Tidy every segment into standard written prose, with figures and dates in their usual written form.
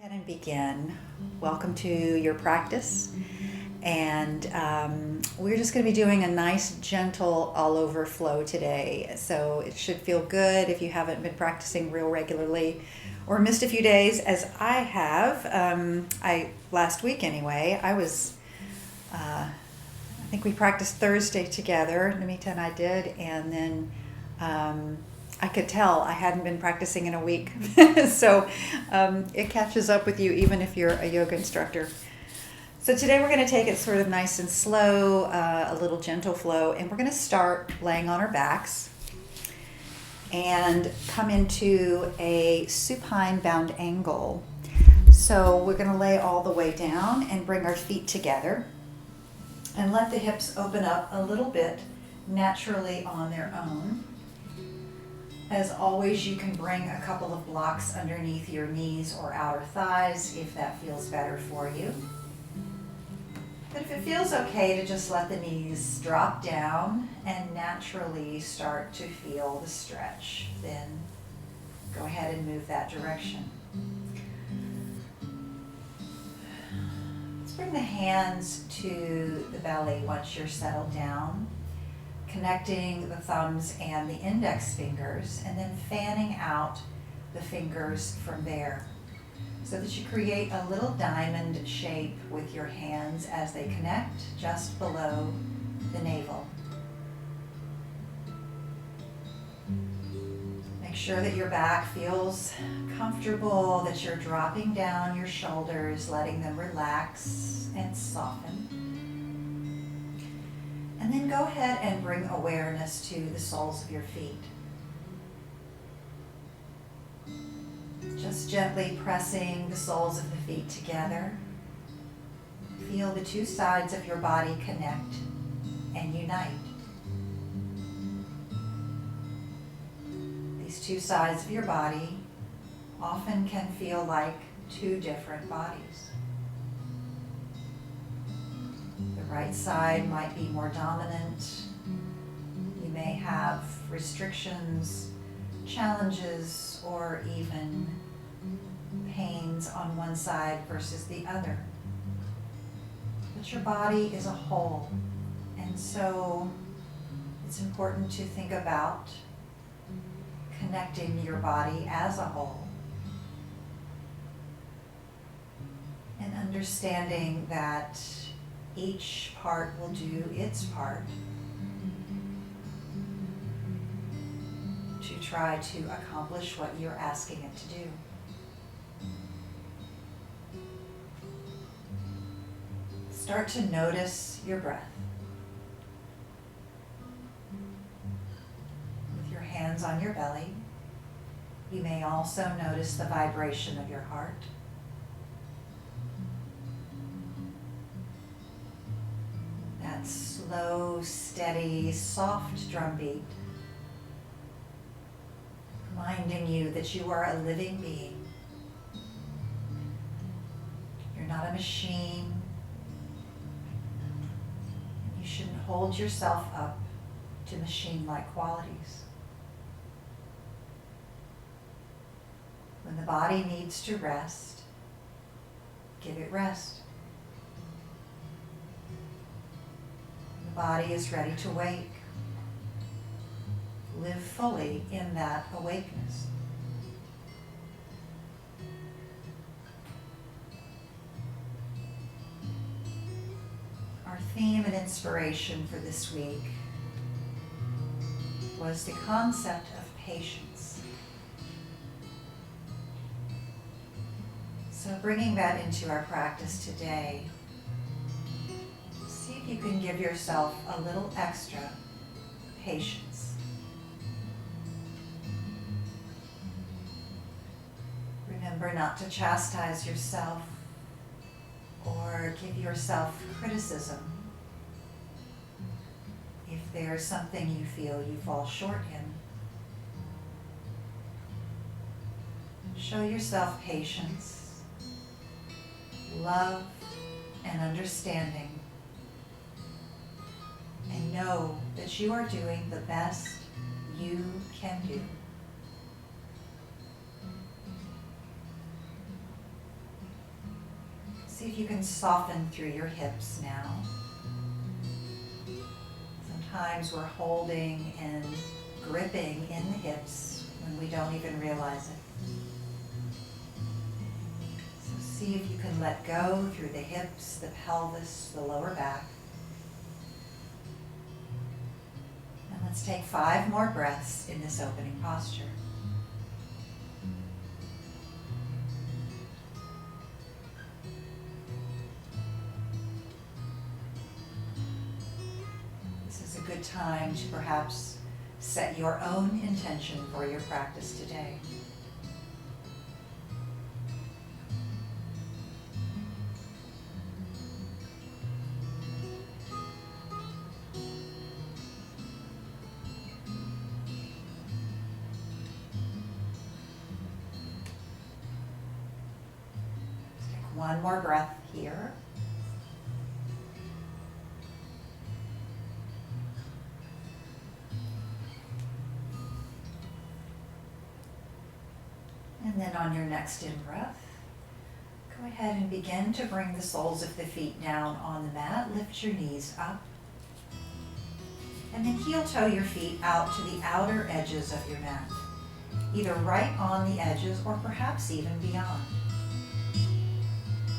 Ahead and begin. Welcome to your practice. And we're just going to be doing a nice, gentle all over flow today. So it should feel good if you haven't been practicing real regularly or missed a few days, as I have. Last week anyway, I think we practiced Thursday together, Namita and I did, and then I could tell I hadn't been practicing in a week. So it catches up with you even if you're a yoga instructor. So today we're going to take it sort of nice and slow, a little gentle flow, and we're going to start laying on our backs and come into a supine bound angle. So we're going to lay all the way down and bring our feet together and let the hips open up a little bit naturally on their own. As always, you can bring a couple of blocks underneath your knees or outer thighs if that feels better for you. But if it feels okay to just let the knees drop down and naturally start to feel the stretch, then go ahead and move that direction. Let's bring the hands to the belly once you're settled down, connecting the thumbs and the index fingers, and then fanning out the fingers from there so that you create a little diamond shape with your hands as they connect just below the navel. Make sure that your back feels comfortable, that you're dropping down your shoulders, letting them relax and soften. And then go ahead and bring awareness to the soles of your feet. Just gently pressing the soles of the feet together. Feel the two sides of your body connect and unite. These two sides of your body often can feel like two different bodies. The right side might be more dominant. You may have restrictions, challenges, or even pains on one side versus the other. But your body is a whole, and so it's important to think about connecting your body as a whole and understanding that each part will do its part to try to accomplish what you're asking it to do. Start to notice your breath. With your hands on your belly, you may also notice the vibration of your heart. That slow, steady, soft drumbeat, reminding you that you are a living being. You're not a machine. You shouldn't hold yourself up to machine-like qualities. When the body needs to rest, give it rest. When the body is ready to wake, live fully in that awakeness. Our theme and inspiration for this week was the concept of patience. So bringing that into our practice today, see if you can give yourself a little extra patience. Remember not to chastise yourself or give yourself criticism if there's something you feel you fall short in. Show yourself patience, love, and understanding, and know that you are doing the best you can do. See if you can soften through your hips now. Sometimes we're holding and gripping in the hips when we don't even realize it. So see if you can let go through the hips, the pelvis, the lower back. And let's take 5 more breaths in this opening posture. Good time to perhaps set your own intention for your practice today. Let's take one more breath here. And then on your next in-breath, go ahead and begin to bring the soles of the feet down on the mat. Lift your knees up. And then heel-toe your feet out to the outer edges of your mat, either right on the edges or perhaps even beyond.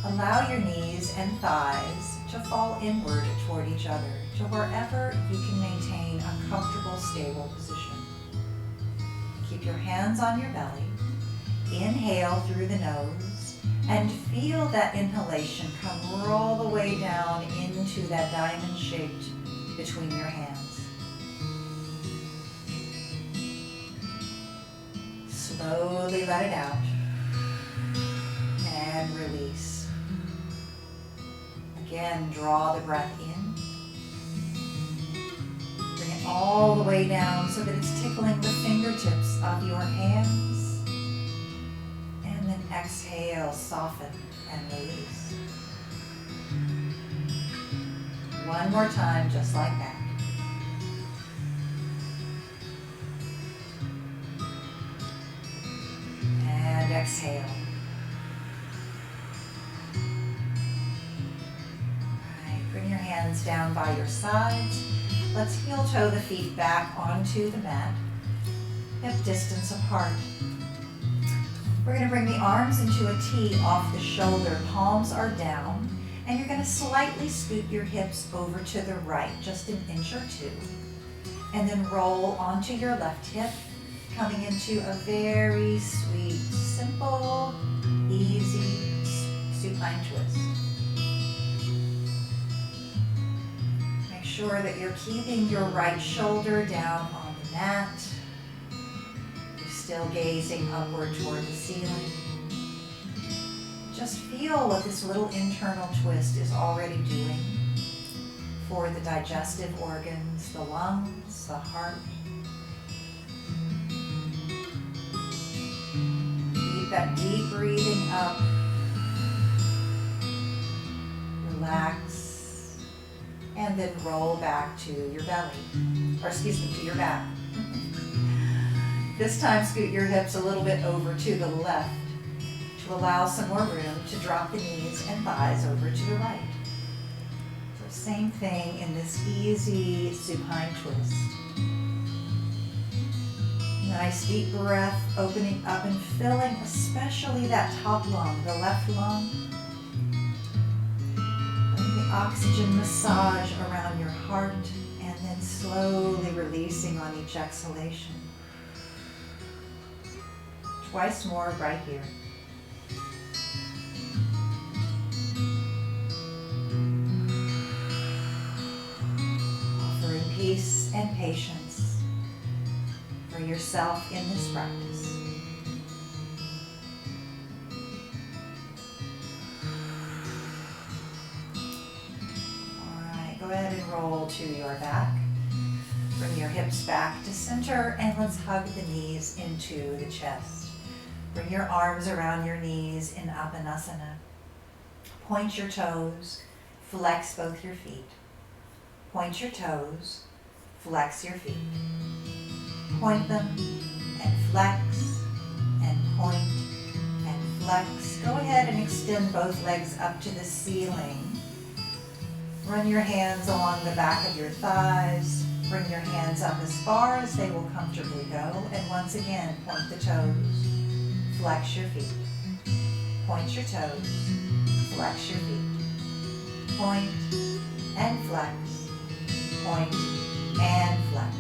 Allow your knees and thighs to fall inward toward each other to wherever you can maintain a comfortable, stable position. Keep your hands on your belly. Inhale through the nose and feel that inhalation come all the way down into that diamond shaped between your hands. Slowly let it out and release. Again, draw the breath in. Bring it all the way down so that it's tickling the fingertips of your hands. Exhale, soften, and release. One more time, just like that. And exhale. All right, bring your hands down by your sides. Let's heel-toe the feet back onto the mat, hip distance apart. We're going to bring the arms into a T off the shoulder, palms are down, and you're going to slightly scoot your hips over to the right, just an inch or two, and then roll onto your left hip, coming into a very sweet, simple, easy supine twist. Make sure that you're keeping your right shoulder down on the mat. Still gazing upward toward the ceiling. Just feel what this little internal twist is already doing for the digestive organs, the lungs, the heart. Keep that deep breathing up. Relax. And then roll back to your belly, or excuse me, to your back. This time, scoot your hips a little bit over to the left to allow some more room to drop the knees and thighs over to the right. So same thing in this easy supine twist. Nice deep breath, opening up and filling especially that top lung, the left lung. Letting the oxygen massage around your heart and then slowly releasing on each exhalation. Twice more right here. Offering peace and patience for yourself in this practice. All right, go ahead and roll to your back. Bring your hips back to center and let's hug the knees into the chest. Bring your arms around your knees in Apanasana. Point your toes, flex both your feet. Point your toes, flex your feet. Point them and flex and point and flex. Go ahead and extend both legs up to the ceiling. Run your hands along the back of your thighs. Bring your hands up as far as they will comfortably go. And once again, point the toes. Flex your feet. Point your toes. Flex your feet. Point and flex. Point and flex.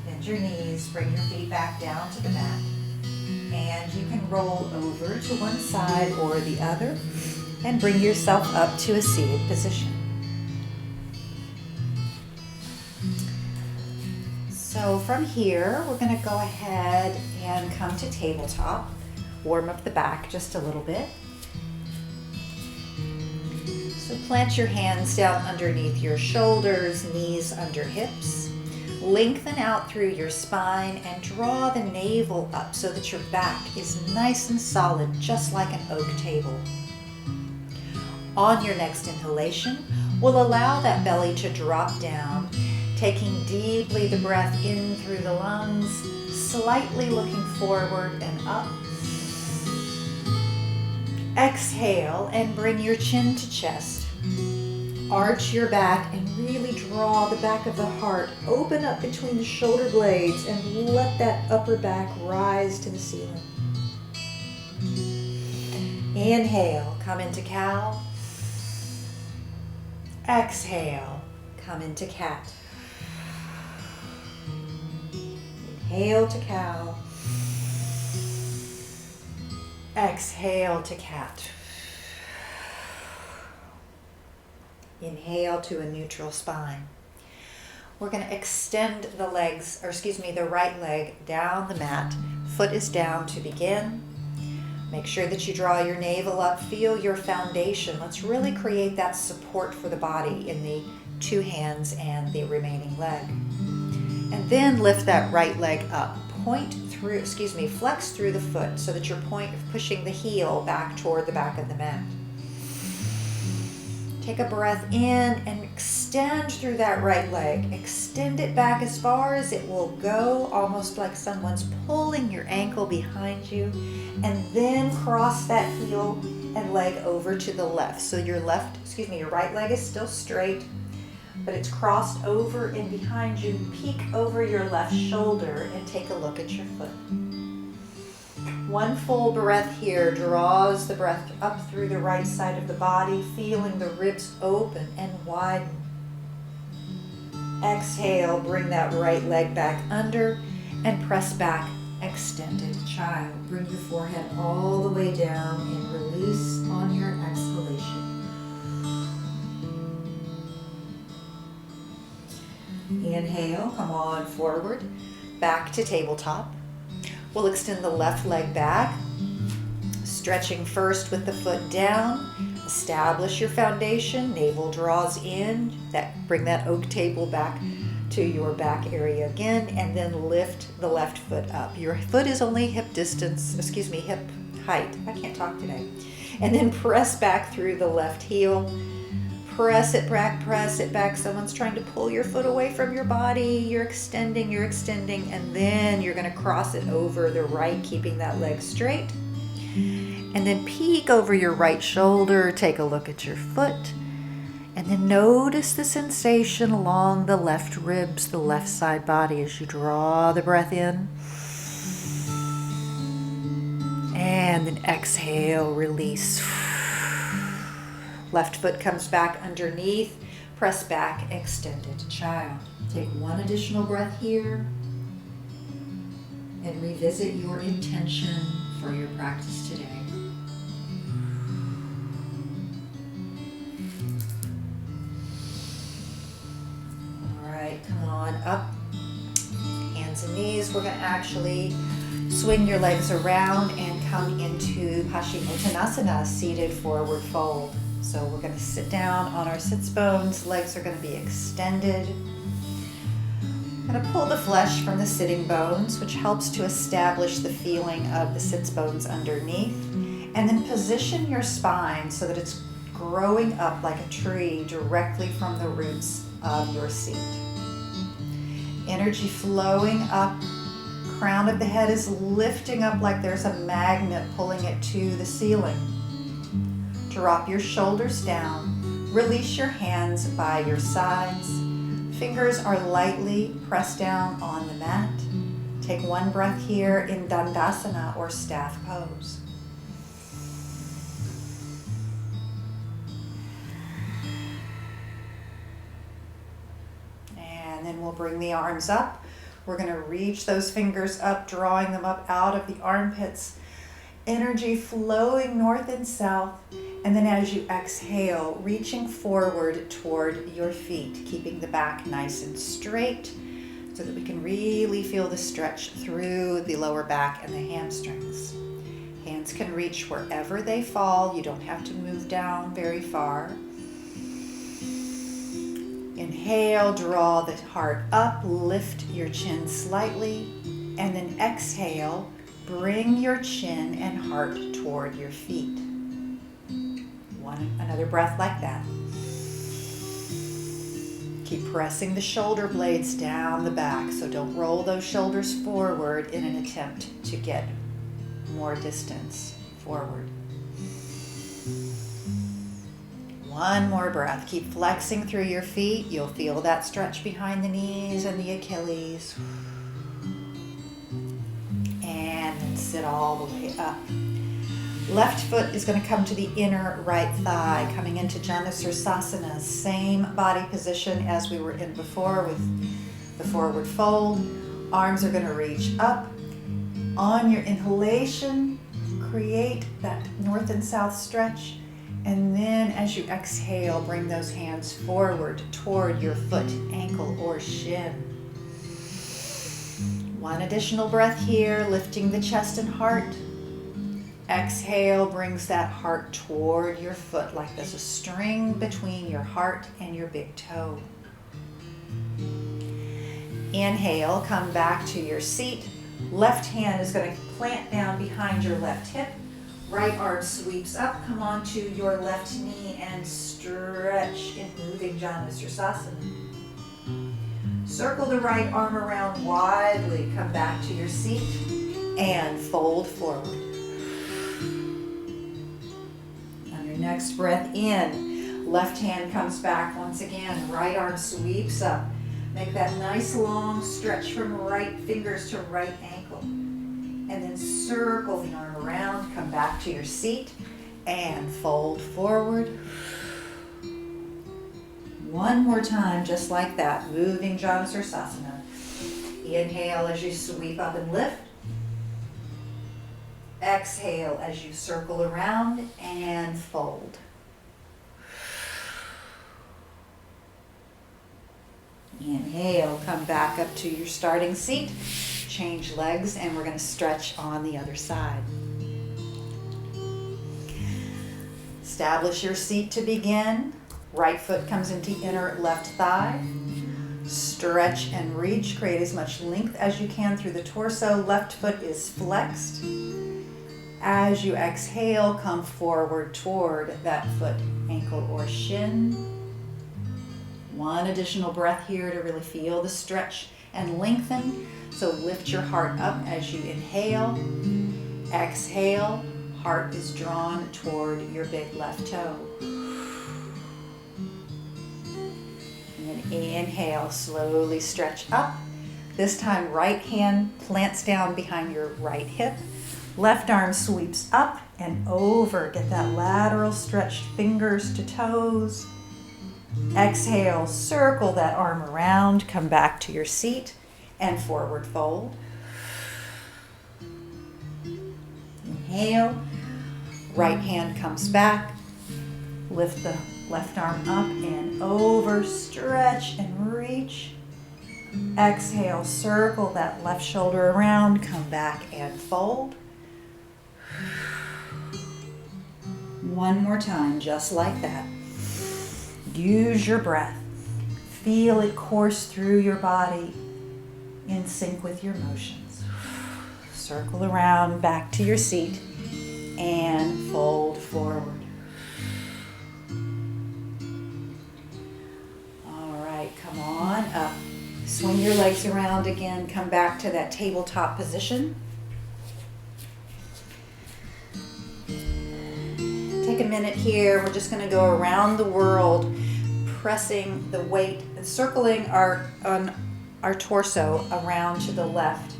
Bend your knees. Bring your feet back down to the mat. And you can roll over to one side or the other and bring yourself up to a seated position. So from here, we're going to go ahead and come to tabletop. Warm up the back just a little bit. So plant your hands down underneath your shoulders, knees under hips. Lengthen out through your spine and draw the navel up so that your back is nice and solid, just like an oak table. On your next inhalation, we'll allow that belly to drop down, taking deeply the breath in through the lungs, slightly looking forward and up. Exhale and bring your chin to chest. Arch your back and really draw the back of the heart open up between the shoulder blades and let that upper back rise to the ceiling. Inhale, come into cow. Exhale, come into cat. Inhale to cow. Exhale to cat. Inhale to a neutral spine. We're going to extend the legs, the right leg down the mat. Foot is down to begin. Make sure that you draw your navel up. Feel your foundation. Let's really create that support for the body in the two hands and the remaining leg. And then lift that right leg up. Flex through the foot so that you're pushing the heel back toward the back of the mat. Take a breath in and extend through that right leg. Extend it back as far as it will go, almost like someone's pulling your ankle behind you. And then cross that heel and leg over to the left. So your right leg is still straight, but it's crossed over and behind you. Peek over your left shoulder and take a look at your foot. One full breath here draws the breath up through the right side of the body, feeling the ribs open and widen. Exhale, bring that right leg back under and press back, extended child. Bring your forehead all the way down and release on your exhalation. Inhale, come on forward, back to tabletop. We'll extend the left leg back, stretching first with the foot down. Establish your foundation, navel draws in, bring that oak table back to your back area again, and then lift the left foot up. Your foot is only hip height. I can't talk today. And then press back through the left heel. Press it back. Someone's trying to pull your foot away from your body. You're extending, and then you're going to cross it over the right, keeping that leg straight. And then peek over your right shoulder, take a look at your foot, and then notice the sensation along the left ribs, the left side body as you draw the breath in. And then exhale, release. Left foot comes back underneath, press back, extended child. Take one additional breath here and revisit your intention for your practice today. All right, come on up, hands and knees. We're going to actually swing your legs around and come into Paschimottanasana, seated forward fold. So we're going to sit down on our sits bones. Legs are going to be extended. I'm going to pull the flesh from the sitting bones, which helps to establish the feeling of the sits bones underneath. And then position your spine so that it's growing up like a tree directly from the roots of your seat. Energy flowing up, crown of the head is lifting up like there's a magnet pulling it to the ceiling. Drop your shoulders down. Release your hands by your sides. Fingers are lightly pressed down on the mat. Take one breath here in Dandasana or staff pose. And then we'll bring the arms up. We're going to reach those fingers up, drawing them up out of the armpits. Energy flowing north and south. And then as you exhale, reaching forward toward your feet, keeping the back nice and straight so that we can really feel the stretch through the lower back and the hamstrings. Hands can reach wherever they fall. You don't have to move down very far. Inhale, draw the heart up, lift your chin slightly, and then exhale, bring your chin and heart toward your feet. Another breath like that. Keep pressing the shoulder blades down the back, so don't roll those shoulders forward in an attempt to get more distance forward. One more breath. Keep flexing through your feet. You'll feel that stretch behind the knees and the Achilles. And then sit all the way up. Left foot is going to come to the inner right thigh, coming into Janusirsasana, same body position as we were in before with the forward fold. Arms are going to reach up. On your inhalation, create that north and south stretch. And then as you exhale, bring those hands forward toward your foot, ankle, or shin. One additional breath here, lifting the chest and heart. Exhale brings that heart toward your foot like there's a string between your heart and your big toe. Inhale, come back to your seat. Left hand is going to plant down behind your left hip. Right arm sweeps up, come onto your left knee and stretch in moving Janusirsasana. Circle the right arm around widely, come back to your seat and fold forward. On your next breath in, left hand comes back once again, right arm sweeps up. Make that nice long stretch from right fingers to right ankle. And then circle the arm around, come back to your seat, and fold forward. One more time, just like that, moving Janusirsasana. Inhale as you sweep up and lift. Exhale as you circle around and fold. Inhale, come back up to your starting seat. Change legs, and we're going to stretch on the other side. Establish your seat to begin. Right foot comes into inner left thigh. Stretch and reach. Create as much length as you can through the torso. Left foot is flexed. As you exhale, come forward toward that foot, ankle, or shin. One additional breath here to really feel the stretch and lengthen. So lift your heart up as you inhale. Exhale, heart is drawn toward your big left toe. And then inhale, slowly stretch up. This time right hand plants down behind your right hip. Left arm sweeps up and over. Get that lateral stretched fingers to toes. Exhale, circle that arm around, come back to your seat and forward fold. Inhale, right hand comes back, lift the left arm up and over, stretch and reach. Exhale, circle that left shoulder around, come back and fold. One more time, just like that. Use your breath. Feel it course through your body in sync with your motions. Circle around, back to your seat, and fold forward. All right, come on up. Swing your legs around again. Come back to that tabletop position. Take a minute here. We're just going to go around the world, pressing the weight, circling our torso around to the left,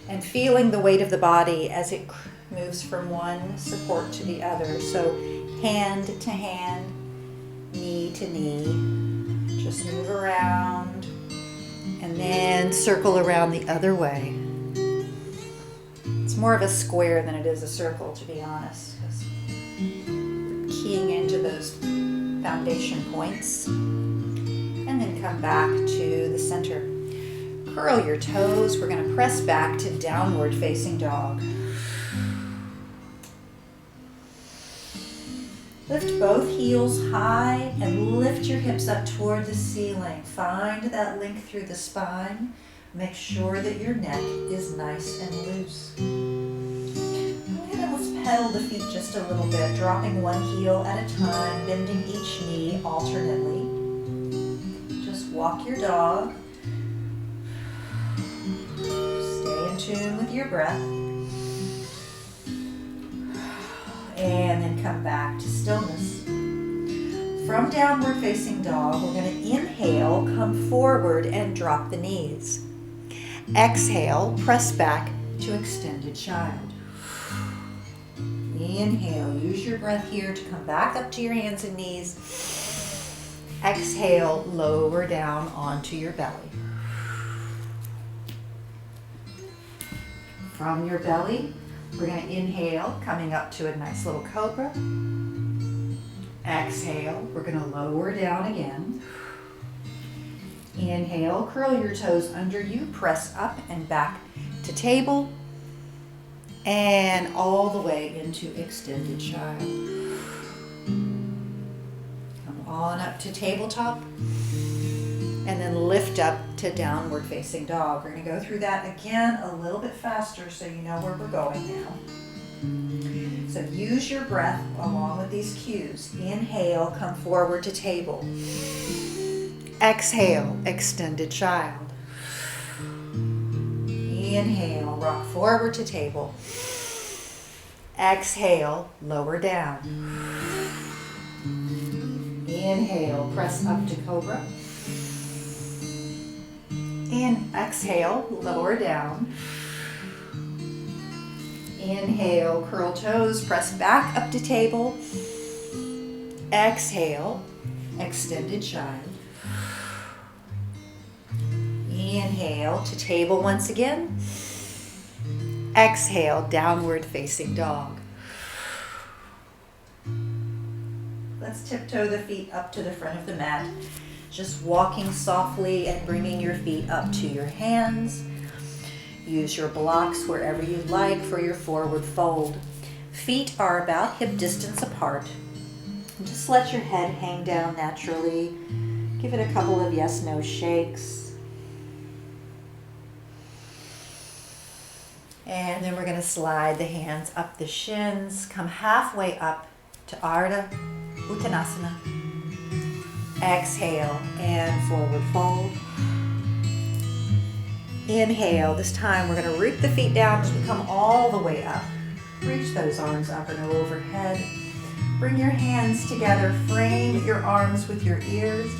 and feeling the weight of the body as it moves from one support to the other. So hand to hand, knee to knee. Just move around and then circle around the other way. It's more of a square than it is a circle, to be honest, because we're keying into those foundation points. And then come back to the center. Curl your toes. We're going to press back to downward facing dog. Lift both heels high and lift your hips up toward the ceiling. Find that length through the spine. Make sure that your neck is nice and loose. And let's pedal the feet just a little bit, dropping one heel at a time, bending each knee alternately. Just walk your dog. Stay in tune with your breath. And then come back to stillness. From downward facing dog, we're going to inhale, come forward and drop the knees. Exhale, press back to extended child. Inhale, use your breath here to come back up to your hands and knees. Exhale, lower down onto your belly. From your belly, we're going to inhale, coming up to a nice little cobra. Exhale, we're going to lower down again. Inhale, curl your toes under you, press up and back to table, and all the way into extended child. Come on up to tabletop, and then lift up to downward facing dog. We're going to go through that again a little bit faster so you know where we're going now. So use your breath along with these cues. Inhale, come forward to table. Exhale, extended child. Inhale, rock forward to table. Exhale, lower down. Inhale, press up to cobra. And exhale, lower down. Inhale, curl toes, press back up to table. Exhale, extended child. Inhale to table once again. Exhale, downward facing dog. Let's tiptoe the feet up to the front of the mat. Just walking softly and bringing your feet up to your hands. Use your blocks wherever you'd like for your forward fold. Feet are about hip distance apart. Just let your head hang down naturally. Give it a couple of yes/no shakes. And then we're going to slide the hands up the shins. Come halfway up to Ardha Uttanasana. Exhale and forward fold. Inhale. This time we're going to root the feet down as we come all the way up. Reach those arms up and overhead. Bring your hands together. Frame your arms with your ears.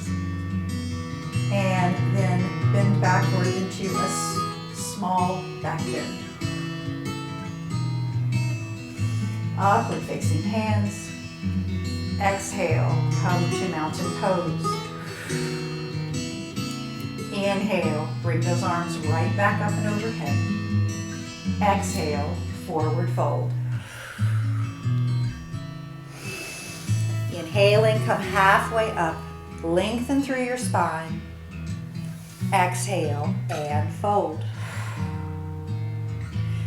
And then bend backward into a small back bend. Upward facing hands. Exhale, come to mountain pose. Inhale, bring those arms right back up and overhead. Exhale, forward fold. Inhaling, come halfway up, lengthen through your spine. Exhale and fold.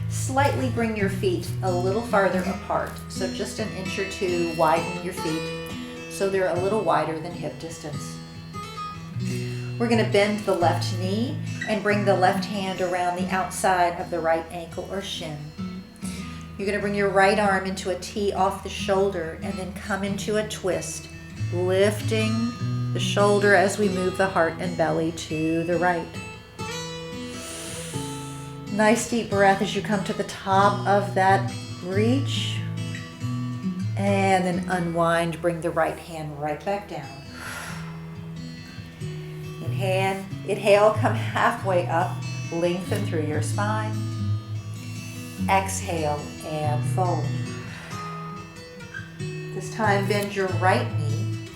Slightly bring your feet a little farther apart, so just an inch or two. Widen your feet so they're a little wider than hip distance. We're going to bend the left knee and bring the left hand around the outside of the right ankle or shin. You're going to bring your right arm into a T off the shoulder and then come into a twist, lifting the shoulder as we move the heart and belly to the right. Nice deep breath as you come to the top of that reach. And then unwind, bring the right hand right back down. Inhale, come halfway up, lengthen through your spine. Exhale and fold. This time bend your right knee.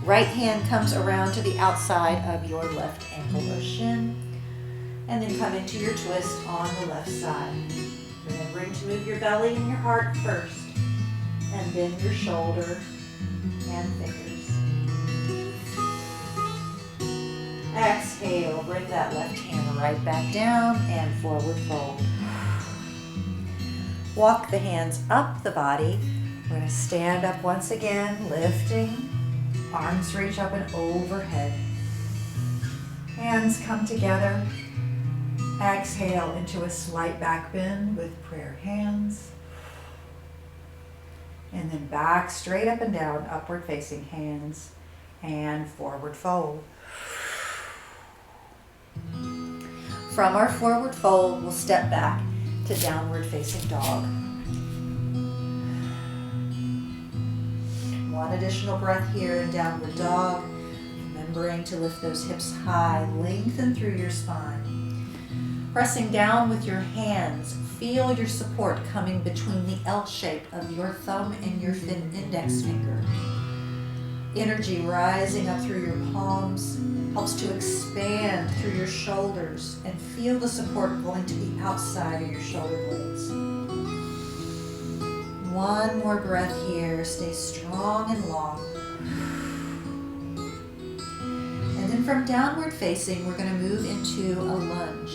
Right hand comes around to the outside of your left ankle or shin. And then come into your twist on the left side. Remembering to move your belly and your heart first. And then your shoulder and fingers. Exhale, bring that left hand right back down and forward fold. Walk the hands up the body. We're going to stand up once again, lifting. Arms reach up and overhead. Hands come together. Exhale into a slight back bend with prayer hands. And then back straight up and down, upward facing hands and forward fold. From our forward fold, we'll step back to downward facing dog. One additional breath here in downward dog. Remembering to lift those hips high, lengthen through your spine. Pressing down with your hands, feel your support coming between the L shape of your thumb and your index finger. Energy rising up through your palms helps to expand through your shoulders and feel the support going to the outside of your shoulder blades. One more breath here. Stay strong and long. And then from downward facing, we're going to move into a lunge.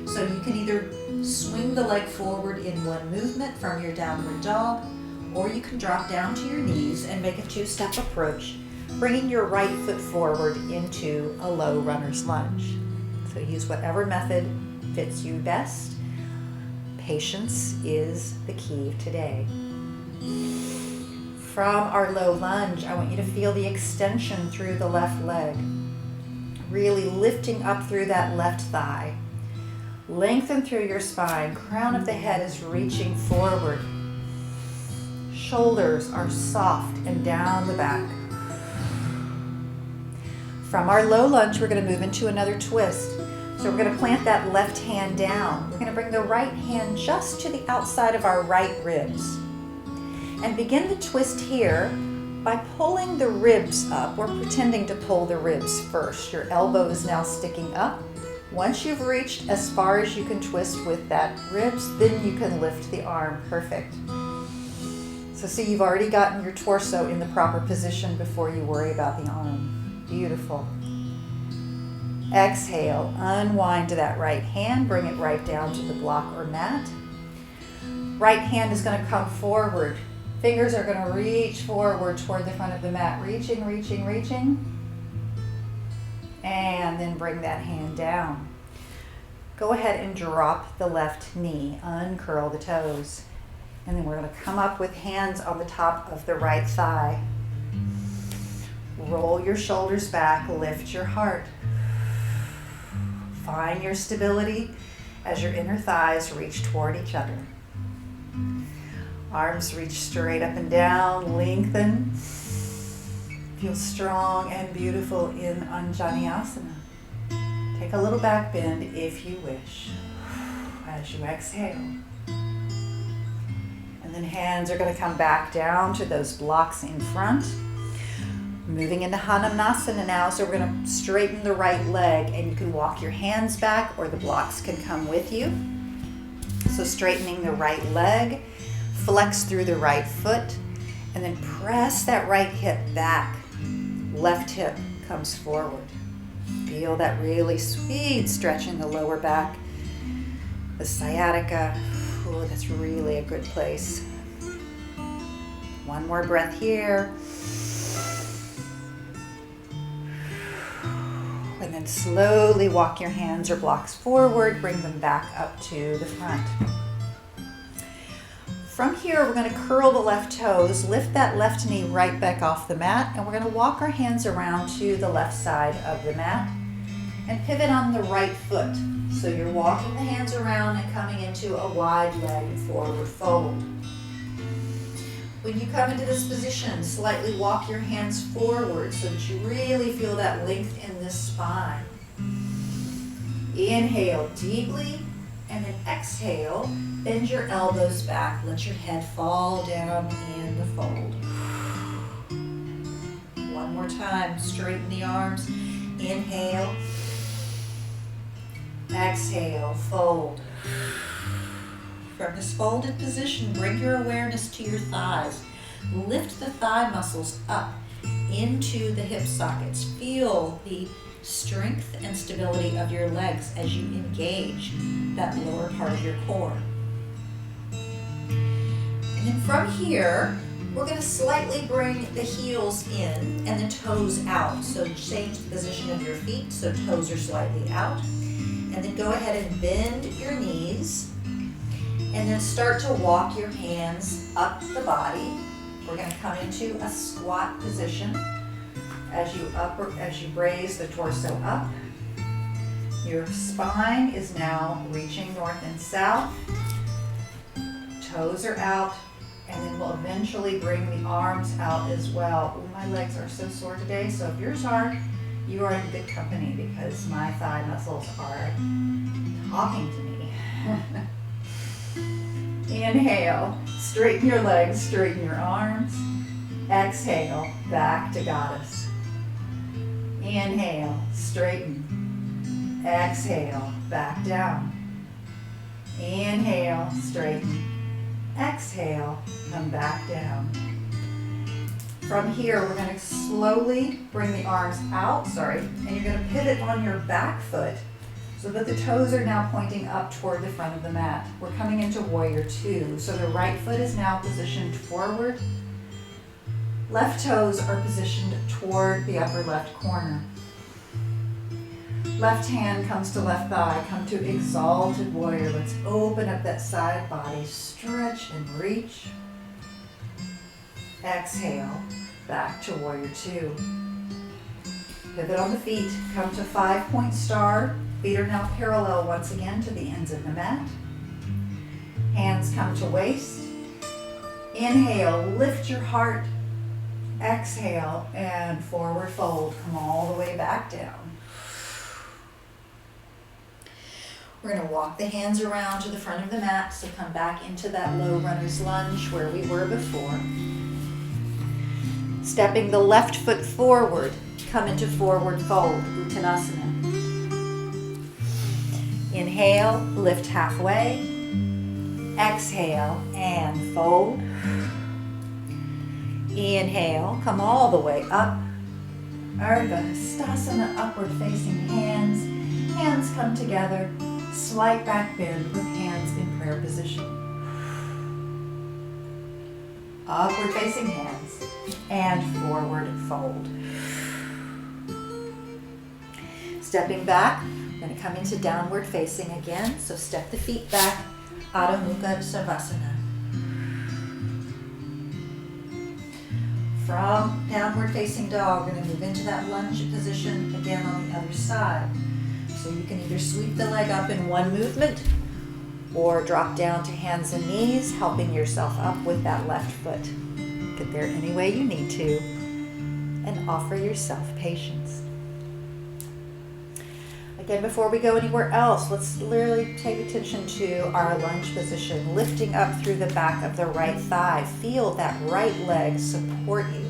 So you can either swing the leg forward in one movement from your downward dog, or you can drop down to your knees and make a two-step approach, bringing your right foot forward into a low runner's lunge. So use whatever method fits you best. Patience is the key today. From our low lunge, I want you to feel the extension through the left leg, really lifting up through that left thigh. Lengthen through your spine. Crown of the head is reaching forward. Shoulders are soft and down the back. From our low lunge, we're going to move into another twist. So we're going to plant that left hand down. We're going to bring the right hand just to the outside of our right ribs. And begin the twist here by pulling the ribs up, or pretending to pull the ribs first. Your elbow is now sticking up. Once you've reached as far as you can twist with that ribs, then you can lift the arm. Perfect. So see, you've already gotten your torso in the proper position before you worry about the arm. Beautiful. Exhale, unwind to that right hand, bring it right down to the block or mat. Right hand is going to come forward. Fingers are going to reach forward toward the front of the mat, reaching, reaching, reaching. And then bring that hand down. Go ahead and drop the left knee, uncurl the toes. And then we're going to come up with hands on the top of the right thigh. Roll your shoulders back, lift your heart. Find your stability as your inner thighs reach toward each other. Arms reach straight up and down, lengthen. Feel strong and beautiful in Anjaneyasana. Take a little back bend if you wish as you exhale. And then hands are going to come back down to those blocks in front. Moving into Hanumanasana now, so we're going to straighten the right leg, and you can walk your hands back or the blocks can come with you. So straightening the right leg, flex through the right foot, and then press that right hip back. Left hip comes forward. Feel that really sweet stretch in the lower back. The sciatica, oh, that's really a good place. One more breath here. And then slowly walk your hands or blocks forward, bring them back up to the front. From here, we're going to curl the left toes, lift that left knee right back off the mat, and we're going to walk our hands around to the left side of the mat and pivot on the right foot. So you're walking the hands around and coming into a wide leg forward fold. When you come into this position, slightly walk your hands forward so that you really feel that length in the spine. Inhale deeply, and then exhale, bend your elbows back, let your head fall down in the fold. One more time, straighten the arms, inhale, exhale, fold. From this folded position, bring your awareness to your thighs. Lift the thigh muscles up into the hip sockets. Feel the strength and stability of your legs as you engage that lower part of your core. And then from here, we're going to slightly bring the heels in and the toes out. So change the position of your feet so toes are slightly out. And then go ahead and bend your knees. And then start to walk your hands up the body. We're going to come into a squat position as you raise the torso up. Your spine is now reaching north and south. Toes are out, and then we'll eventually bring the arms out as well. Ooh, my legs are so sore today, so if yours are, you are in good company because my thigh muscles are talking to me. Inhale, straighten your legs, straighten your arms. Exhale, back to goddess. Inhale, straighten. Exhale, back down. Inhale, straighten. Exhale, come back down. From here, we're going to slowly bring the arms out, and you're going to pivot on your back foot so that the toes are now pointing up toward the front of the mat. We're coming into Warrior Two. So the right foot is now positioned forward. Left toes are positioned toward the upper left corner. Left hand comes to left thigh. Come to Exalted Warrior. Let's open up that side body. Stretch and reach. Exhale, back to Warrior Two. Pivot on the feet. Come to 5-point star. Feet are now parallel once again to the ends of the mat. Hands come to waist. Inhale, lift your heart. Exhale, and forward fold. Come all the way back down. We're going to walk the hands around to the front of the mat, so come back into that low runner's lunge where we were before. Stepping the left foot forward, come into forward fold, Uttanasana. Inhale, lift halfway. Exhale, and fold. Inhale, come all the way up. Ardha Hastasana, upward facing hands. Hands come together. Slight back bend with hands in prayer position. Upward facing hands and forward fold. Stepping back, I'm going to come into downward facing again. So step the feet back, Adho Mukha Savasana. From downward facing dog, we're going to move into that lunge position again on the other side. So you can either sweep the leg up in one movement or drop down to hands and knees, helping yourself up with that left foot. Get there any way you need to and offer yourself patience. Again, before we go anywhere else, let's literally take attention to our lunge position, lifting up through the back of the right thigh. Feel that right leg support you.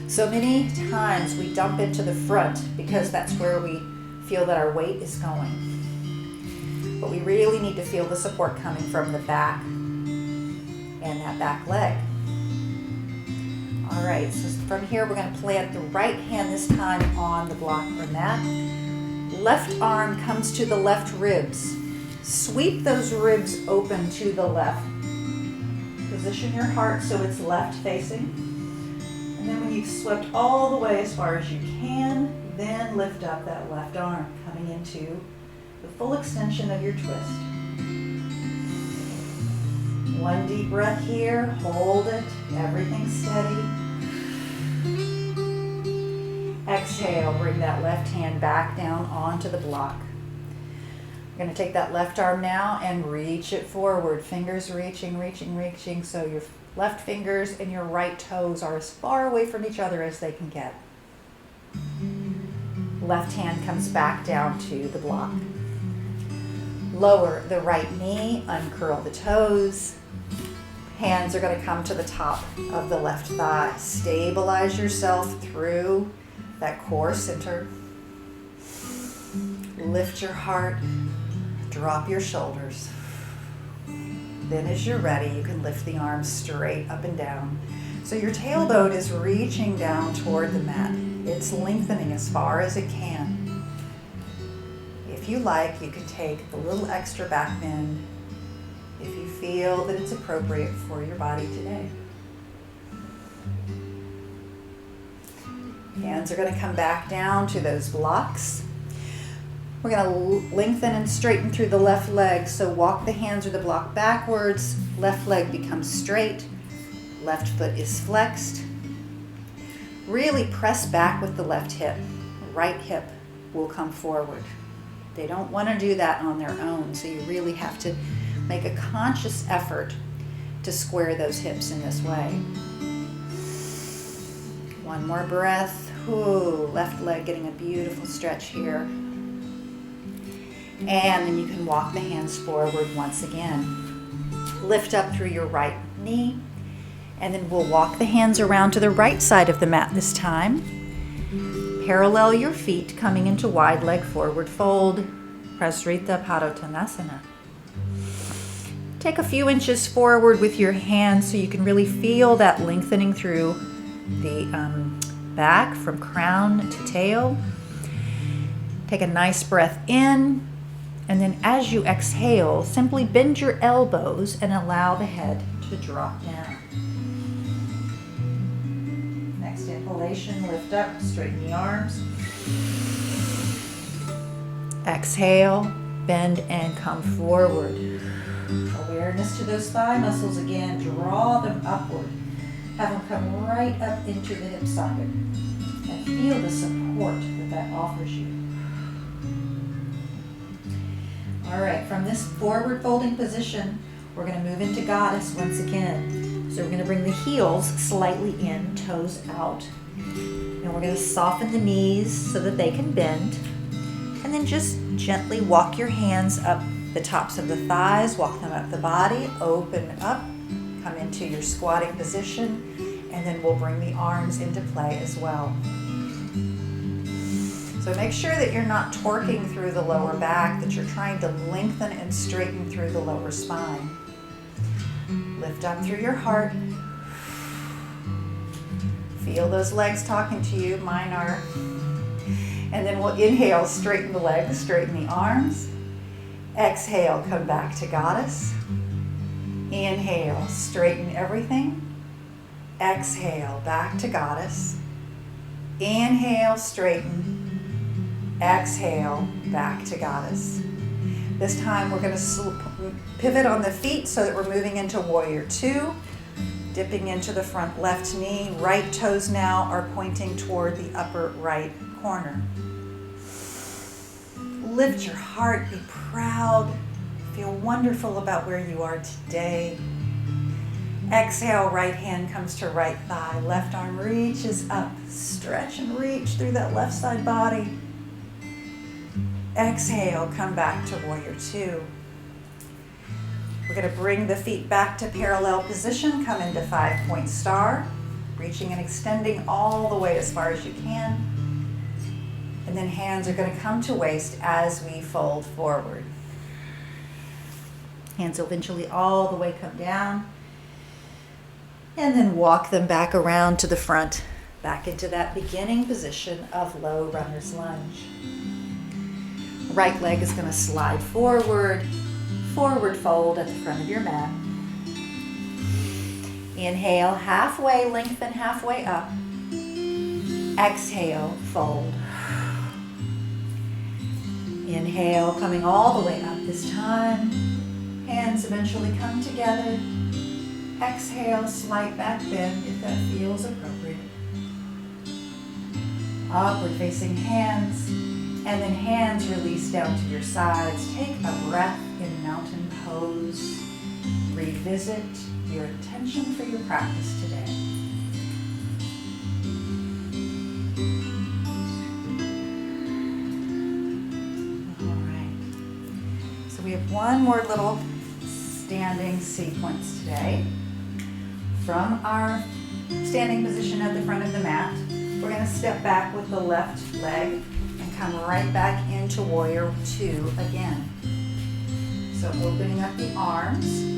So many times we dump into the front because that's where we feel that our weight is going. But we really need to feel the support coming from the back and that back leg. All right, so from here we're going to plant the right hand this time on the block or mat. Left arm comes to the left ribs. Sweep those ribs open to the left. Position your heart so it's left facing. And then when you've swept all the way as far as you can, then lift up that left arm, coming into the full extension of your twist. One deep breath here, hold it, everything steady. Exhale, bring that left hand back down onto the block. You're going to take that left arm now and reach it forward. Fingers reaching, reaching, reaching. So your left fingers and your right toes are as far away from each other as they can get. Left hand comes back down to the block. Lower the right knee, uncurl the toes. Hands are going to come to the top of the left thigh. Stabilize yourself through that core center. Lift your heart. Drop your shoulders. Then as you're ready, you can lift the arms straight up and down. So your tailbone is reaching down toward the mat. It's lengthening as far as it can. If you like, you can take a little extra back bend if you feel that it's appropriate for your body today. Hands are going to come back down to those blocks. We're going to lengthen and straighten through the left leg. So walk the hands or the block backwards. Left leg becomes straight. Left foot is flexed. Really press back with the left hip. Right hip will come forward. They don't want to do that on their own, so you really have to make a conscious effort to square those hips in this way. One more breath. Ooh, left leg getting a beautiful stretch here. And then you can walk the hands forward once again. Lift up through your right knee. And then we'll walk the hands around to the right side of the mat this time. Parallel your feet, coming into wide leg forward fold. Prasrita Padottanasana. Take a few inches forward with your hands so you can really feel that lengthening through the back from crown to tail. Take a nice breath in. And then as you exhale, simply bend your elbows and allow the head to drop down. Next inhalation, lift up, straighten the arms. Exhale, bend and come forward. Awareness to those thigh muscles again. Draw them upward. Have them come right up into the hip socket. And feel the support that offers you. All right, from this forward folding position, we're going to move into Goddess once again. So we're going to bring the heels slightly in, toes out. And we're going to soften the knees so that they can bend. And then just gently walk your hands up the tops of the thighs, walk them up the body, open up, come into your squatting position, and then we'll bring the arms into play as well. So make sure that you're not torquing through the lower back, that you're trying to lengthen and straighten through the lower spine. Lift up through your heart. Feel those legs talking to you. Mine are. And then we'll inhale, straighten the legs, straighten the arms. Exhale, come back to Goddess. Inhale, straighten everything. Exhale, back to Goddess. Inhale, straighten. Exhale, back to Goddess. This time we're going to pivot on the feet so that we're moving into Warrior Two. Dipping into the front left knee. Right toes now are pointing toward the upper right corner. Lift your heart, be proud, feel wonderful about where you are today. Exhale, right hand comes to right thigh, left arm reaches up, stretch and reach through that left side body. Exhale, come back to Warrior Two. We're going to bring the feet back to parallel position, come into 5-point star, reaching and extending all the way as far as you can. And then hands are going to come to waist as we fold forward. Hands will eventually all the way come down. And then walk them back around to the front, back into that beginning position of low runner's lunge. Right leg is going to slide forward, forward fold at the front of your mat. Inhale, halfway, lengthen halfway up. Exhale, fold. Inhale, coming all the way up this time. Hands eventually come together. Exhale, slight back bend if that feels appropriate. Upward facing hands. And then hands release down to your sides. Take a breath in mountain pose. Revisit your intention for your practice today. All right. So we have one more little standing sequence today. From our standing position at the front of the mat, we're going to step back with the left leg and come right back into Warrior Two again. So opening up the arms.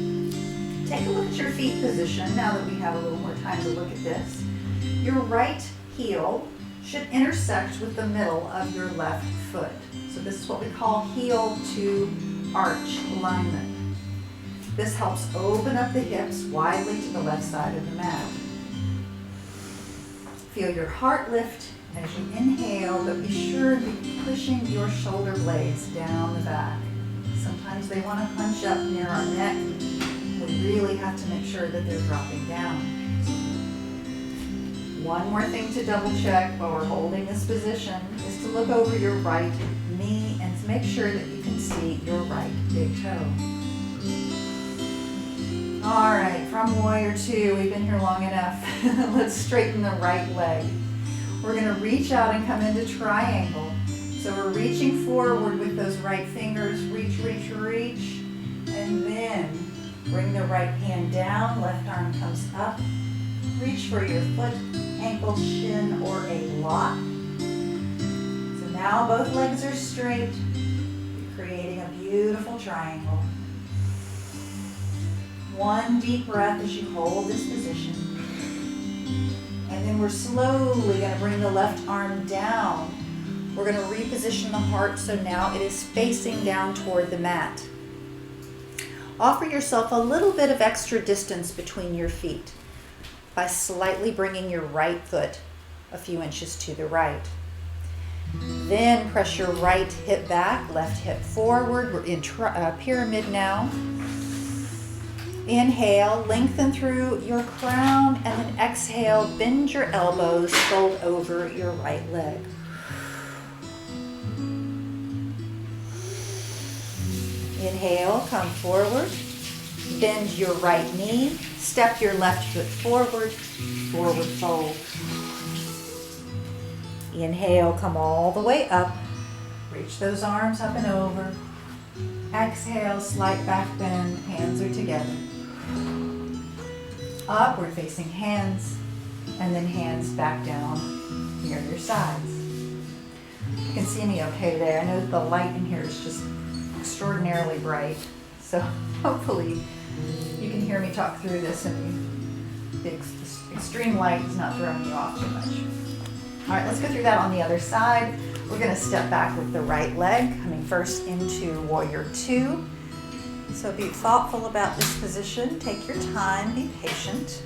Take a look at your feet position now that we have a little more time to look at this. Your right heel should intersect with the middle of your left foot. So this is what we call heel to arch alignment. This helps open up the hips widely to the left side of the mat. Feel your heart lift as you inhale, but be sure to be pushing your shoulder blades down the back. Sometimes they want to hunch up near our neck. We really have to make sure that they're dropping down. One more thing to double check while we're holding this position is to look over your right knee and to make sure that you can see your right big toe. All right, from Warrior Two, we've been here long enough. Let's straighten the right leg. We're going to reach out and come into triangle. So we're reaching forward with those right fingers. Reach, reach, reach. And then bring the right hand down. Left arm comes up. Reach for your foot, ankle, shin, or a lock. So now both legs are straight, creating a beautiful triangle. One deep breath as you hold this position. And then we're slowly going to bring the left arm down. We're going to reposition the heart so now it is facing down toward the mat. Offer yourself a little bit of extra distance between your feet by slightly bringing your right foot a few inches to the right. Then press your right hip back, left hip forward. We're in pyramid now. Inhale, lengthen through your crown, and then exhale, bend your elbows, fold over your right leg. Inhale, come forward, bend your right knee, step your left foot forward, forward fold. Inhale, come all the way up, reach those arms up and over. Exhale, slight back bend, hands are together. Upward facing hands, and then hands back down near your sides. You can see me okay there. I know the light in here is just extraordinarily bright, so hopefully you can hear me talk through this and the extreme light is not throwing you off too much. All right, let's go through that on the other side. We're going to step back with the right leg, coming first into Warrior Two. So be thoughtful about this position. Take your time, be patient.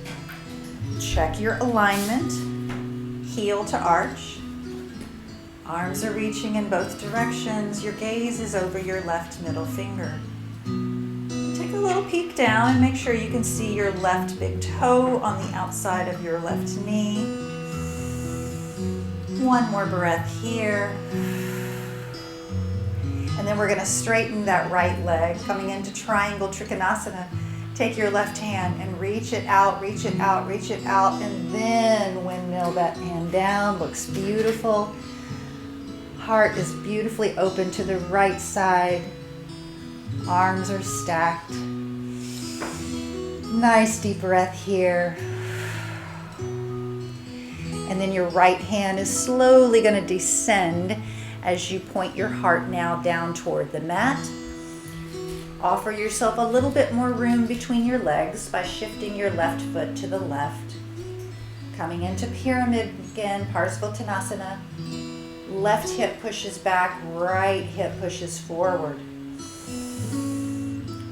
Check your alignment, heel to arch. Arms are reaching in both directions. Your gaze is over your left middle finger. Take a little peek down and make sure you can see your left big toe on the outside of your left knee. One more breath here. And then we're going to straighten that right leg, coming into Triangle Trikonasana. Take your left hand and reach it out, reach it out, reach it out, and then windmill that hand down. Looks beautiful. Heart is beautifully open to the right side. Arms are stacked. Nice deep breath here. And then your right hand is slowly going to descend as you point your heart now down toward the mat. Offer yourself a little bit more room between your legs by shifting your left foot to the left. Coming into pyramid again, Parsvottanasana. Left hip pushes back, right hip pushes forward.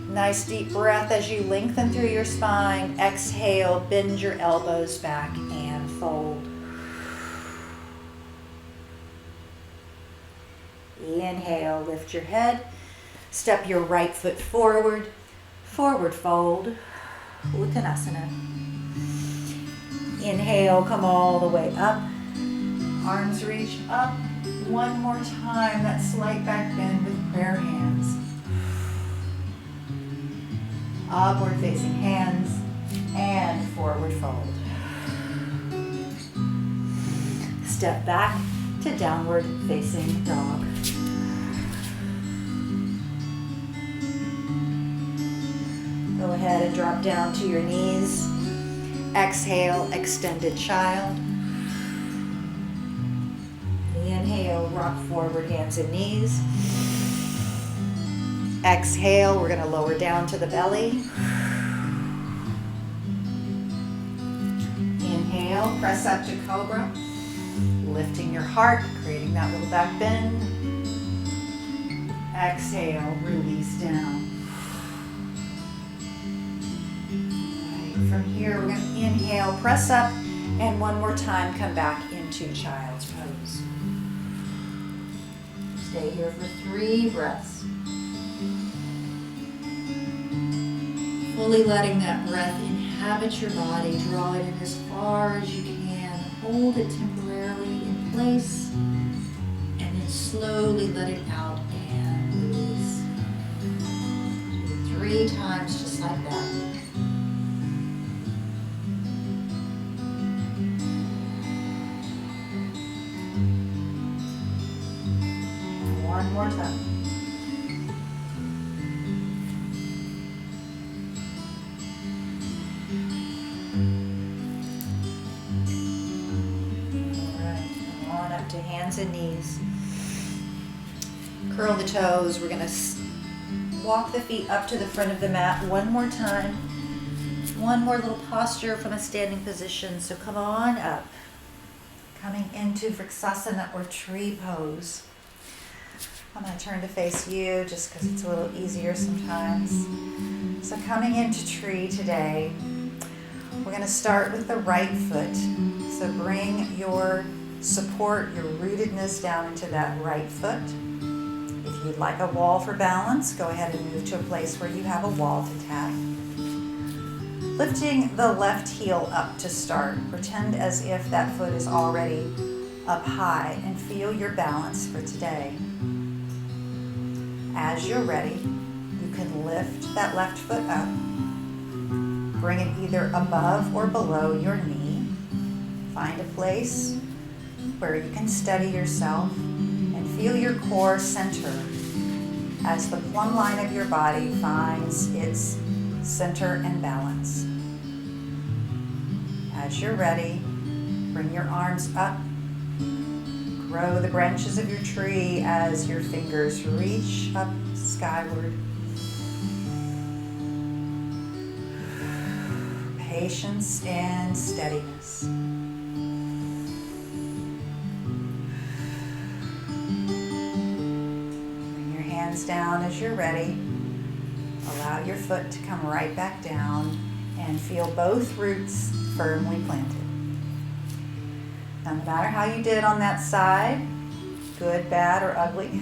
Nice deep breath as you lengthen through your spine. Exhale, bend your elbows back and fold. Inhale, lift your head. Step your right foot forward. Forward fold. Uttanasana. Inhale, come all the way up. Arms reach up. One more time, that slight back bend with prayer hands. Upward facing hands and forward fold. Step back to downward facing dog. Go ahead and drop down to your knees. Exhale, extended child. Inhale, rock forward, hands and knees. Exhale, we're going to lower down to the belly. Inhale, press up to cobra. Lifting your heart, creating that little back bend. Exhale, release down. From here, we're going to inhale, press up, and one more time, come back into child's pose. Stay here for 3 breaths. Fully letting that breath inhabit your body, draw it in as far as you can, hold it temporarily in place, and then slowly let it out and release. Do it 3 times just like that. One more time. All right, come on up to hands and knees. Curl the toes. We're going to walk the feet up to the front of the mat one more time. One more little posture from a standing position. So come on up. Coming into Vrksasana or tree pose. I'm going to turn to face you just because it's a little easier sometimes. So coming into tree today, we're going to start with the right foot. So bring your support, your rootedness down into that right foot. If you'd like a wall for balance, go ahead and move to a place where you have a wall to tap. Lifting the left heel up to start. Pretend as if that foot is already up high and feel your balance for today. As you're ready, you can lift that left foot up. Bring it either above or below your knee. Find a place where you can steady yourself and feel your core center as the plumb line of your body finds its center and balance. As you're ready, bring your arms up. Grow the branches of your tree as your fingers reach up skyward. Patience and steadiness. Bring your hands down as you're ready. Allow your foot to come right back down and feel both roots firmly planted. Now, no matter how you did on that side, good, bad, or ugly,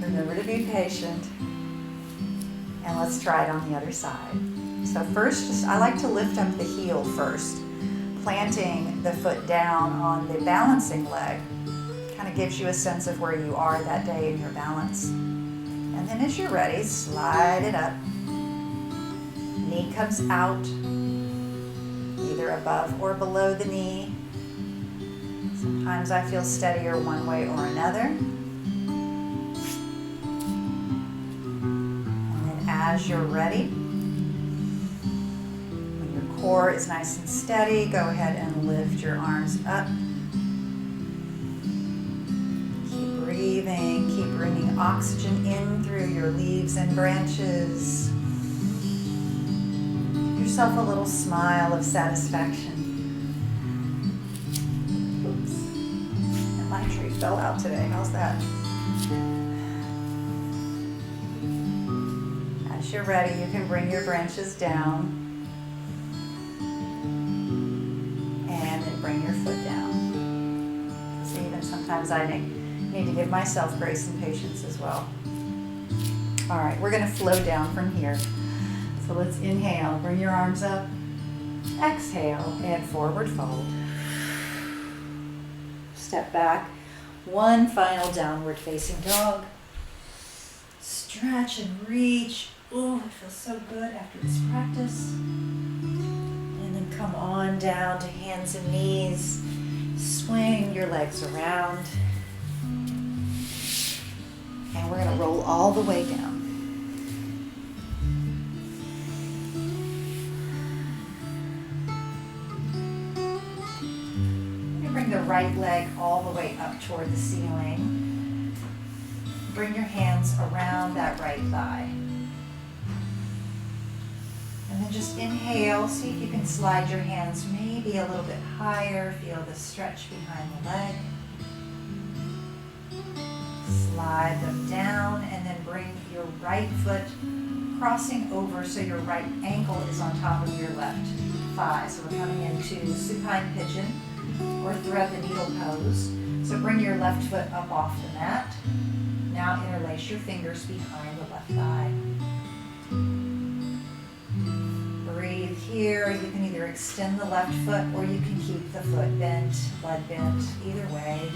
remember to be patient. And let's try it on the other side. So first, I like to lift up the heel first. Planting the foot down on the balancing leg kind of gives you a sense of where you are that day in your balance. And then as you're ready, slide it up. Knee comes out, either above or below the knee. Sometimes I feel steadier one way or another. And then as you're ready, when your core is nice and steady, go ahead and lift your arms up. Keep breathing, keep bringing oxygen in through your leaves and branches. Give yourself a little smile of satisfaction. My tree fell out today. How's that? As you're ready, you can bring your branches down and then bring your foot down. So even sometimes I need to give myself grace and patience as well. All right, we're going to flow down from here. So let's inhale, bring your arms up. Exhale and forward fold. Step back, One final downward facing dog. Stretch and reach. Ooh, it feels so good after this practice. And then come on down to hands and knees. Swing your legs around. And we're going to roll all the way down. Bring the right leg all the way up toward the ceiling. Bring your hands around that right thigh. And then just inhale, see if you can slide your hands maybe a little bit higher. Feel the stretch behind the leg. Slide them down and then bring your right foot crossing over so your right ankle is on top of your left thigh. So we're coming into supine pigeon or thread the needle pose. So bring your left foot up off the mat. Now interlace your fingers behind the left thigh. Breathe here. You can either extend the left foot or you can keep the foot bent, leg bent, either way.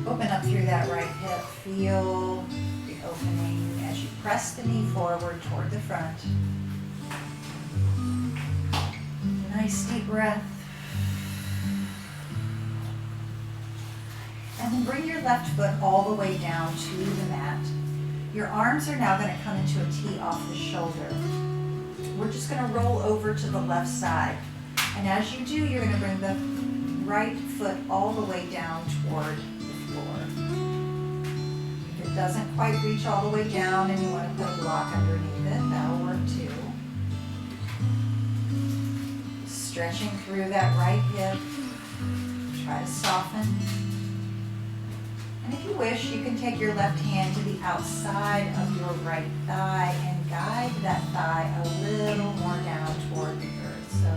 Open up through that right hip. Feel the opening as you press the knee forward toward the front. Nice deep breath. And then bring your left foot all the way down to the mat. Your arms are now going to come into a T off the shoulder. We're just going to roll over to the left side. And as you do, you're going to bring the right foot all the way down toward the floor. If it doesn't quite reach all the way down and you want to put a block underneath it, that'll work too. Stretching through that right hip. Try to soften. And if you wish, you can take your left hand to the outside of your right thigh and guide that thigh a little more down toward the earth. So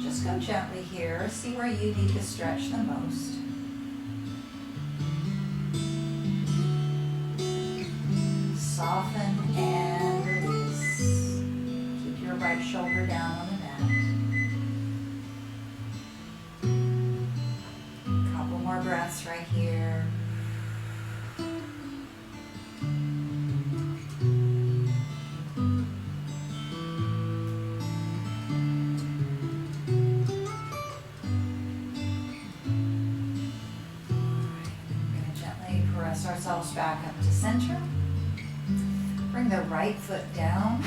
just go gently here. See where you need to stretch the most. Soften and release. Keep your right shoulder down on the mat. Couple more breaths right here. Press ourselves back up to center. Bring the right foot down.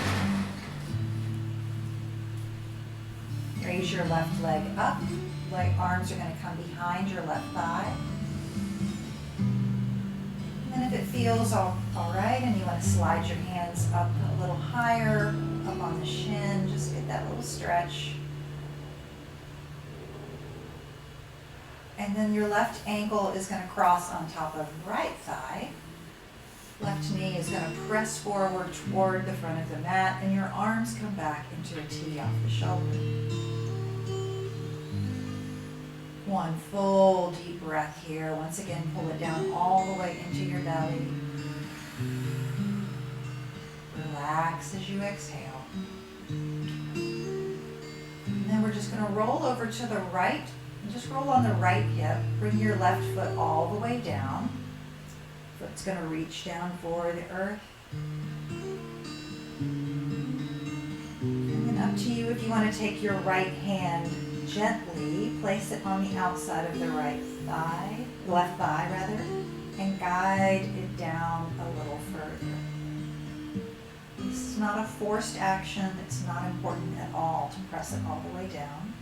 Raise your left leg up. Arms are going to come behind your left thigh. And if it feels all right and you want to slide your hands up a little higher, up on the shin, just get that little stretch. And then your left ankle is going to cross on top of right thigh. Left knee is going to press forward toward the front of the mat, and your arms come back into a T off the shoulder. One full deep breath here. Once again, pull it down all the way into your belly. Relax as you exhale. And then we're just going to roll over to the right. Just roll on the right hip. Bring your left foot all the way down. Foot's going to reach down for the earth. And then up to you if you want to take your right hand gently, place it on the outside of the right thigh, left thigh rather, and guide it down a little further. This is not a forced action. It's not important at all to press it all the way down.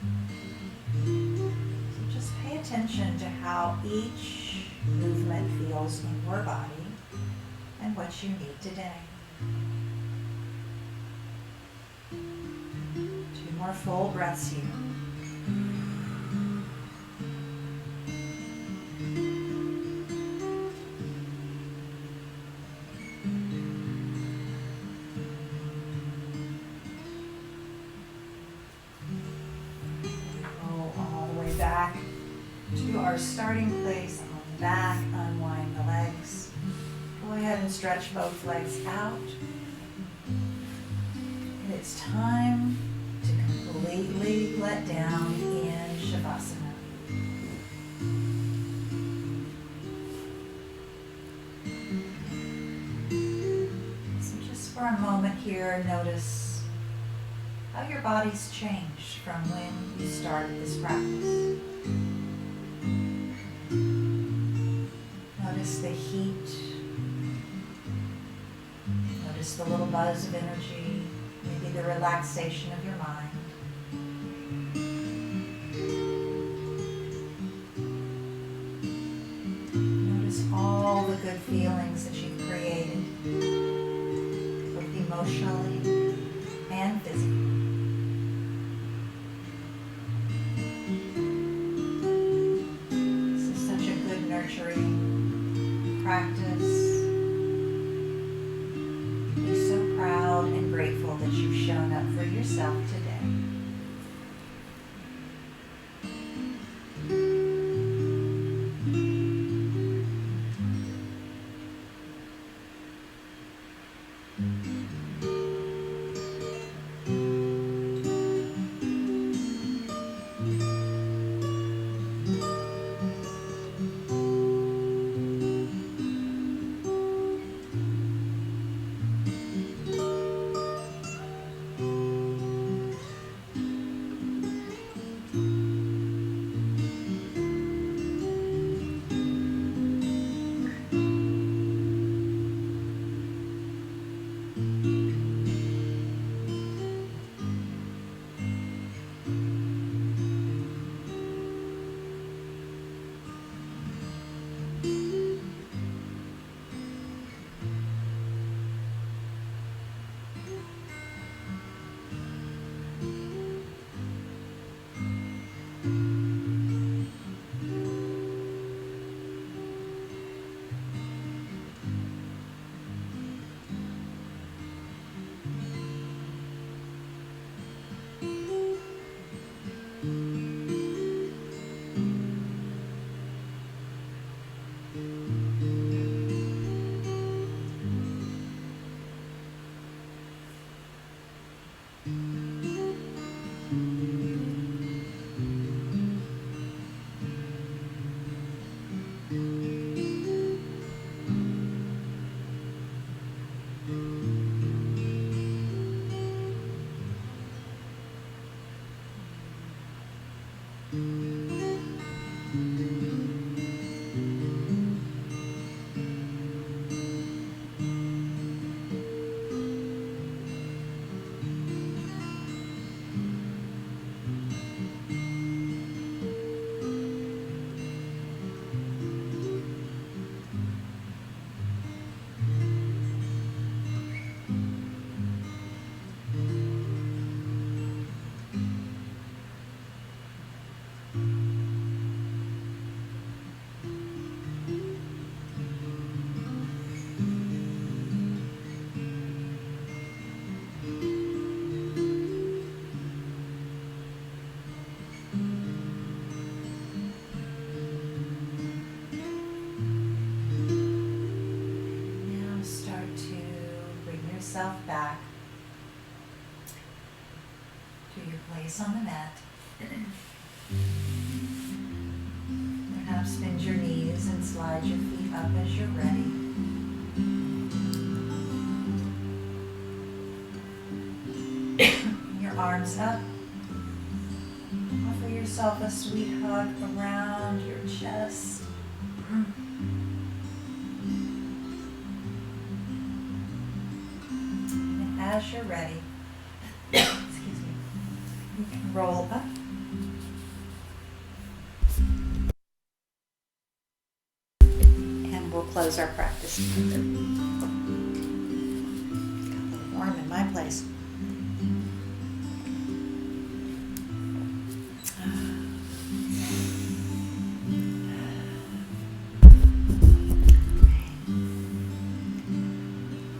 So just pay attention to how each movement feels in your body and what you need today. 2 more full breaths here. Back to our starting place on the back, unwind the legs. Go ahead and stretch both legs out. And it's time to completely let down in Shavasana. for a moment here, notice how your body's changed from when you started this practice. Notice the heat. Notice the little buzz of energy, maybe the relaxation of your mind. Notice all the good feelings that you've created, both emotionally and physically. This is such a good nurturing practice. Be so proud and grateful that you've shown up for yourself today. Back to your place on the mat. Perhaps bend your knees and slide your feet up as you're ready. Your arms up. Offer yourself a sweet hug around your chest. As you're ready, excuse me, you can roll up. And we'll close our practice. Got a little warm in my place.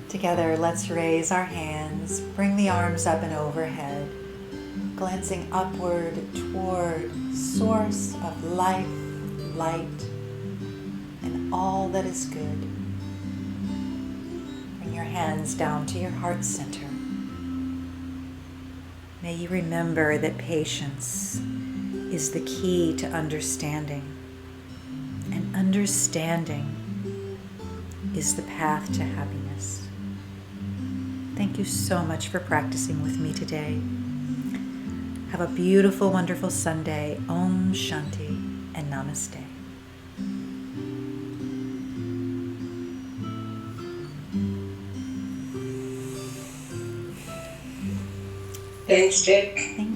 Together, let's raise our hands, bring the arms up and overhead, glancing upward toward source of life, light, and all that is good. Bring your hands down to your heart center. May you remember that patience is the key to understanding, and understanding is the path to happiness. Thank you so much for practicing with me today. Have a beautiful, wonderful Sunday. Om Shanti and Namaste. Thanks, Dick. Thank